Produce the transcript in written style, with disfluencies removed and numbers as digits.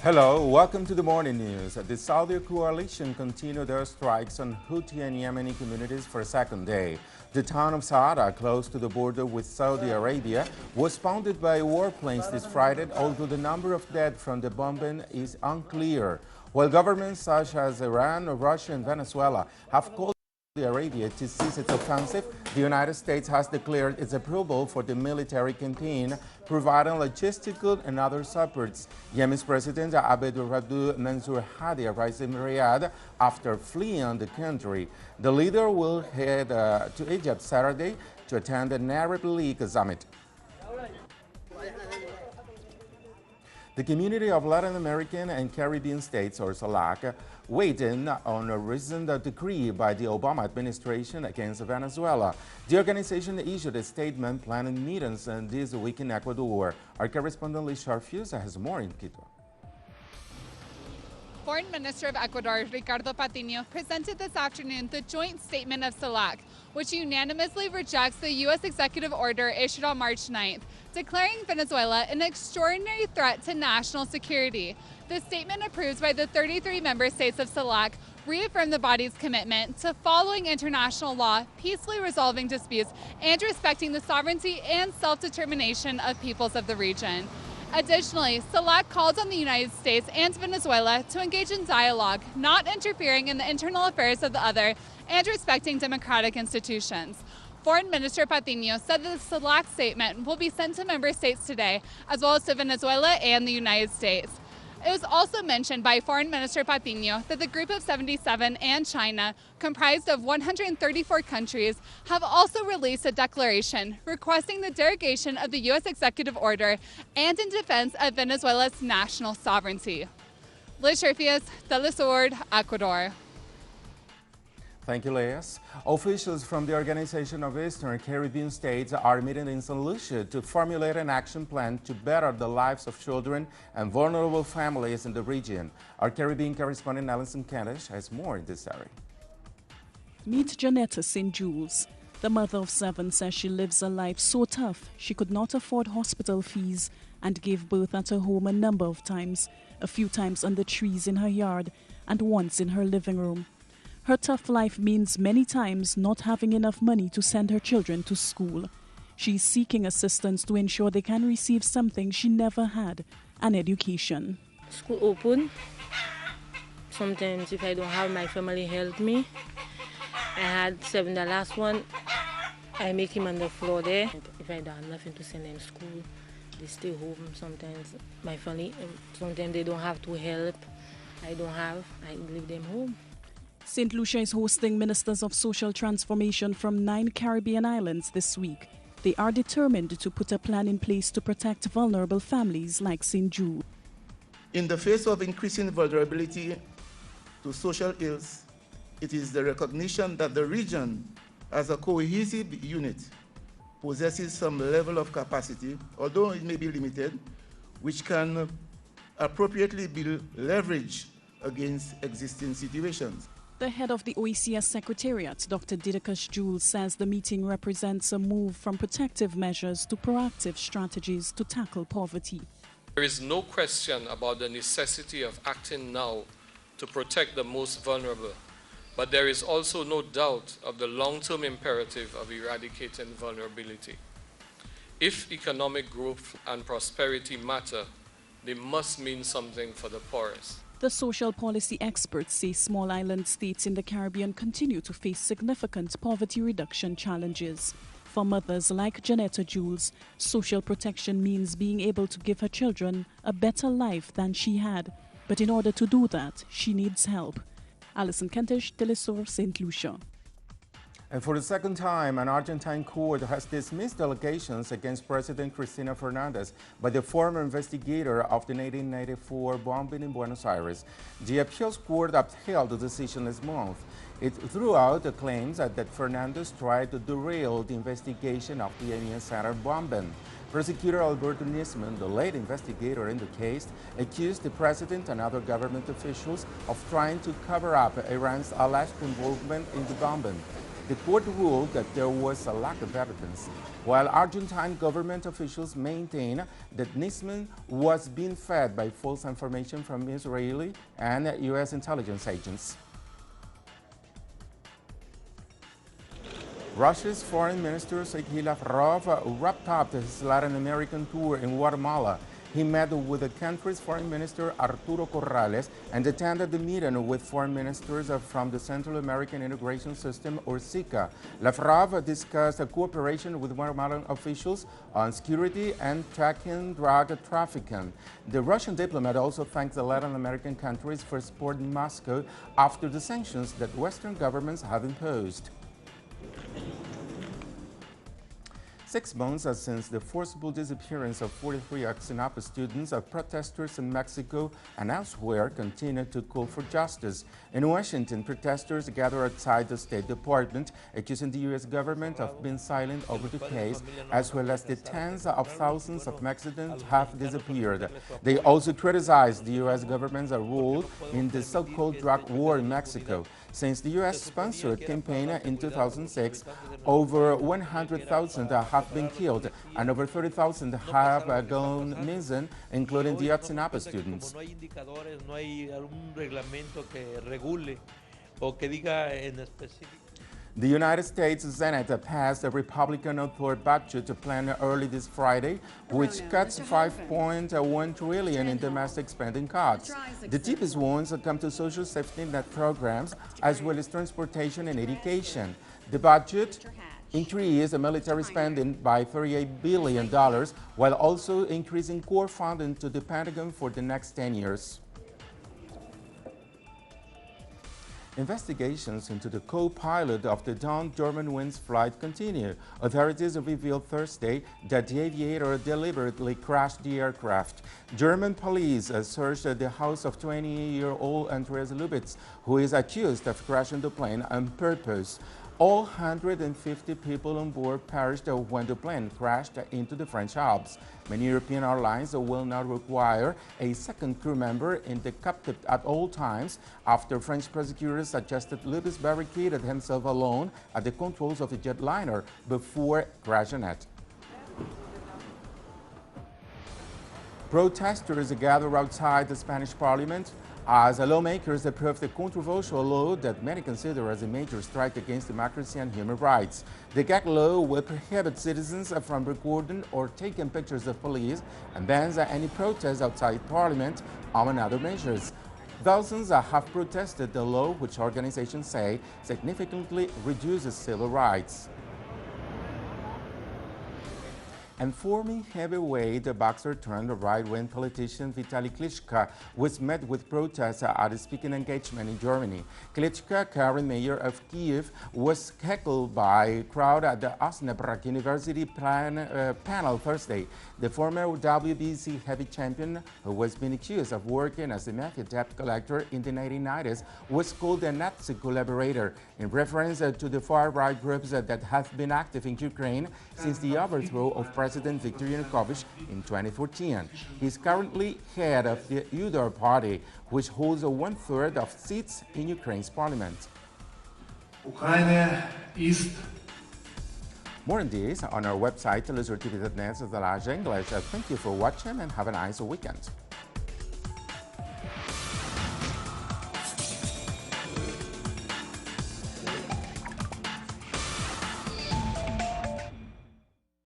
Hello, welcome to the morning news. The Saudi coalition continued their strikes on Houthi and Yemeni communities for a second day. The town of Saada, close to the border with Saudi Arabia, was bombed by warplanes this Friday, although the number of dead from the bombing is unclear. While governments such as Iran, Russia, and Venezuela have called Saudi Arabia to cease its offensive, the United States has declared its approval for the military campaign, providing logistical and other supports. Yemen's President Abdul Rabbu Mansour Hadi arrived in Riyadh after fleeing the country. The leader will head to Egypt Saturday to attend the Arab League summit. The Community of Latin American and Caribbean States, or CELAC, weighed in on a recent decree by the Obama administration against Venezuela. The organization issued a statement planning meetings this week in Ecuador. Our correspondent Liz Sharfuse has more in Quito. Foreign Minister of Ecuador, Ricardo Patiño, presented this afternoon the joint statement of CELAC, which unanimously rejects the U.S. executive order issued on March 9th, declaring Venezuela an extraordinary threat to national security. The statement, approved by the 33 member states of CELAC, reaffirmed the body's commitment to following international law, peacefully resolving disputes, and respecting the sovereignty and self-determination of peoples of the region. Additionally, CELAC called on the United States and Venezuela to engage in dialogue, not interfering in the internal affairs of the other, and respecting democratic institutions. Foreign Minister Patiño said that the CELAC statement will be sent to member states today, as well as to Venezuela and the United States. It was also mentioned by Foreign Minister Patiño that the Group of 77 and China, comprised of 134 countries, have also released a declaration requesting the derogation of the U.S. executive order and in defense of Venezuela's national sovereignty. Liz Sharfuse, teleSUR, Ecuador. Thank you, Leas. Officials from the Organization of Eastern Caribbean States are meeting in St. Lucia to formulate an action plan to better the lives of children and vulnerable families in the region. Our Caribbean correspondent Alison Kadish has more in this story. Meet Janetta St. Jules. The mother of 7 says she lives a life so tough she could not afford hospital fees and gave birth at her home a number of times, a few times under trees in her yard and once in her living room. Her tough life means many times not having enough money to send her children to school. She's seeking assistance to ensure they can receive something she never had, an education. School open. Sometimes if I don't have my family help me. I had 7 the last one. I make him on the floor there. If I don't have nothing to send them to school, they stay home. Sometimes my family, sometimes they don't have to help. I don't have, I leave them home. St. Lucia is hosting ministers of social transformation from 9 Caribbean islands this week. They are determined to put a plan in place to protect vulnerable families like St. Jude. In the face of increasing vulnerability to social ills, it is the recognition that the region, as a cohesive unit, possesses some level of capacity, although it may be limited, which can appropriately be leveraged against existing situations. The head of the OECS Secretariat, Dr. DIDACUS Jules, says the meeting represents a move from protective measures to proactive strategies to tackle poverty. There is no question about the necessity of acting now to protect the most vulnerable, but there is also no doubt of the long-term imperative of eradicating vulnerability. If economic growth and prosperity matter, they must mean something for the poorest. The social policy experts say small island states in the Caribbean continue to face significant poverty reduction challenges. For mothers like Janetta Jules, social protection means being able to give her children a better life than she had. But in order to do that, she needs help. Alison Kentish, teleSUR, St. Lucia. And for the second time, an Argentine court has dismissed allegations against President Cristina Fernández by the former investigator of the 1994 bombing in Buenos Aires. The appeals court upheld the decision this month. It threw out the claims that Fernández tried to derail the investigation of the Amiens Center bombing. Prosecutor Alberto Nisman, the lead investigator in the case, accused the president and other government officials of trying to cover up Iran's alleged involvement in the bombing. The court ruled that there was a lack of evidence, while Argentine government officials maintain that Nisman was being fed by false information from Israeli and U.S. intelligence agents. Russia's Foreign Minister Sergei Lavrov wrapped up his Latin American tour in Guatemala. He met with the country's Foreign Minister Arturo Corrales and attended the meeting with foreign ministers from the Central American Integration System, or CICA. Lavrov discussed cooperation with Guatemalan officials on security and tackling drug trafficking. The Russian diplomat also thanked the Latin American countries for supporting Moscow after the sanctions that Western governments have imposed. 6 months since the forcible disappearance of 43 Ayotzinapa students, protesters in Mexico and elsewhere continue to call for justice. In Washington, protesters gather outside the State Department, accusing the U.S. government of being silent over the case, as well as the tens of thousands of Mexicans who have disappeared. They also criticized the U.S. government's role in the so-called drug war in Mexico. Since the U.S.-sponsored campaign in 2006, over 100,000 have been killed and over 30,000 have gone missing, including the Ayotzinapa students. The United States Senate passed a Republican-authored budget plan early this Friday, which cuts $5.1 trillion in domestic spending cuts. The deepest ones come to social safety net programs, as well as transportation and education. The budget increased military spending by $38 billion, while also increasing core funding to the Pentagon for the next 10 years. Investigations into the co-pilot of the Dawn Germanwings flight continue. Authorities revealed Thursday that the aviator deliberately crashed the aircraft. German police searched the house of 20-year-old Andreas Lubitz, who is accused of crashing the plane on purpose. All 150 people on board perished when the plane crashed into the French Alps. Many European airlines will now require a second crew member in the cockpit at all times after French prosecutors suggested Lubitz barricaded himself alone at the controls of the jetliner before crashing it. Protesters gathered outside the Spanish parliament as lawmakers approved a controversial law that many consider as a major strike against democracy and human rights. The gag law will prohibit citizens from recording or taking pictures of police and bans any protest outside Parliament, among other measures. Thousands have protested the law, which organizations say significantly reduces civil rights. And former heavyweight boxer turned right-wing politician Vitaly Klitschko was met with protests at a speaking engagement in Germany. Klitschko, current mayor of Kiev, was heckled by a crowd at the Osnabrück University panel Thursday. The former WBC heavy champion, who was being accused of working as a mafia debt collector in the 1990s, was called a Nazi collaborator in reference to the far-right groups that have been active in Ukraine since the overthrow of President Viktor Yanukovych in 2014. He is currently head of the UDAR party, which holds 1/3 of seats in Ukraine's parliament. More on this on our website, telesurtv.net/English. Thank you for watching and have a nice weekend.